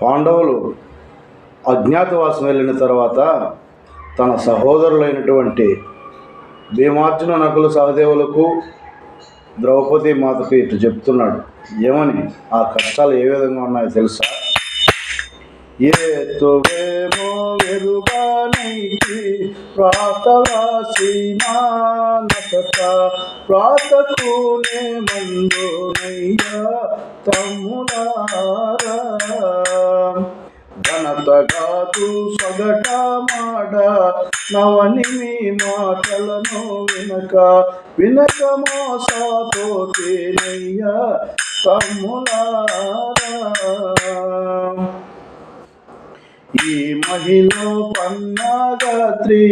పాండవులు అజ్ఞాతవాసం వెళ్ళిన తర్వాత తన సహోదరులైనటువంటి భీమార్జున నకుల సహదేవులకు ద్రౌపది మాతకు ఇటు చెప్తున్నాడు. ఏమని? ఆ కష్టాలు ఏ విధంగా ఉన్నాయో తెలుసా? ఏతువేమో వెరుగానైకి ప్రాతవాసిన నసత ప్రాతకునే మందునయ్య తమ్ములారా ఘనతగాదు సగట మాడ నవని మీ మాటలను వినక మోసపోతేనయ్య తమ్ములారా. ఈ మహిళ పన్నగత్రి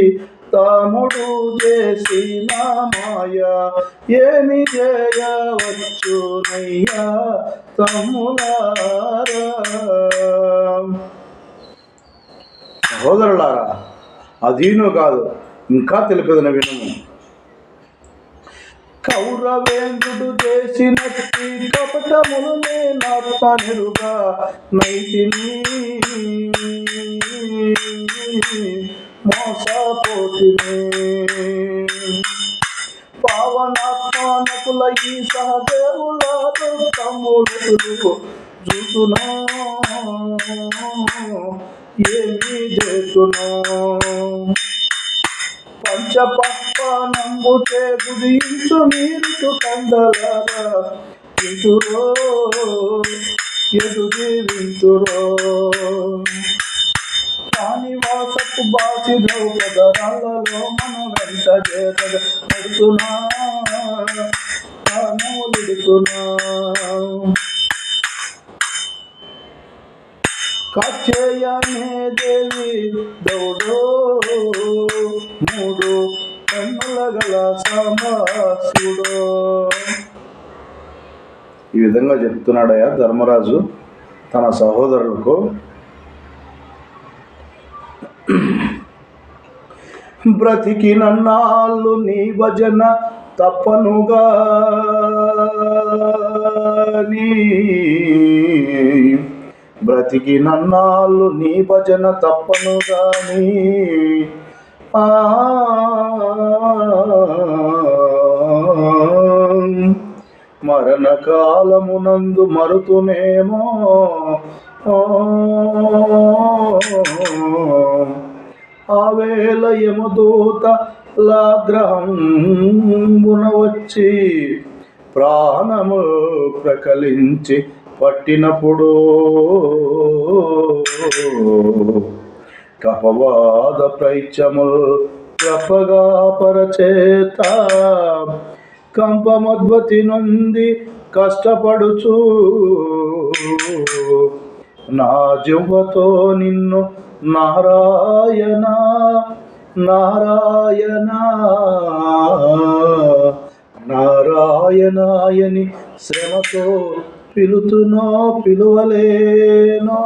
తమ్ముడు చేసిన మాయ ఏమి చేయవచ్చునయ్యా తమ్ములారా. సహోదరులారా, అదీను కాదు, ఇంకా తెలిపేదని వినము. కౌరవేంద్రుడు చేసినట్టి కపటములు నేనాత్మ నిరుగా నైతిని మోసపోతిని. పావనాత్మ నకుల ఈ సహదేవుల తమ్ముడు చూసునా ఏమి చేస్తున్నా. పంచపనంబుచే బుధించు మీరు కందలారా వింటురో ఎదు జీవించురో. రాణివాసపు బాసి ద్రౌపదరాలలో మన వెంట చేత పడుతున్నా తానుడుతున్నా. కాచేయనే దేవి దౌడో మూడు కన్నుల గల సాంబాసుడో. ఈ విధంగా చెప్తున్నాడయ్యా ధర్మరాజు తన సహోదరులకు. బ్రతికినన్నాళ్ళు నీ భజన తప్పనుగా బ్రతికినన్నాళ్ళు నీ భజన తప్పను గాని మరణకాలమునందు మరుతునేమో ఆవేళ యమదూత లాగ్రహంబున వచ్చి ప్రాణము ప్రకలించి పట్టినప్పుడు కపవాద ప్రైత్యముల్ చెప్పగా పరచేత కంపమద్వతి నుండి కష్టపడుచు నా జివ్వతో నిన్ను నారాయణ నారాయణ నారాయణాయని శ్రమతో పిలుతునో పిలువలేనో.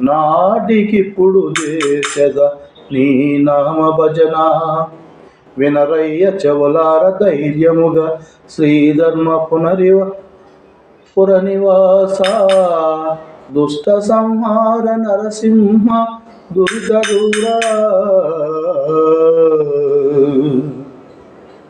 నాటికిప్పుడు చేసెద నీ నామ భజన వినరయ్య చెవులార ధైర్యముగా శ్రీధర్మ పురనివాస దుష్ట సంహార నరసింహ దుర్గ దూరా.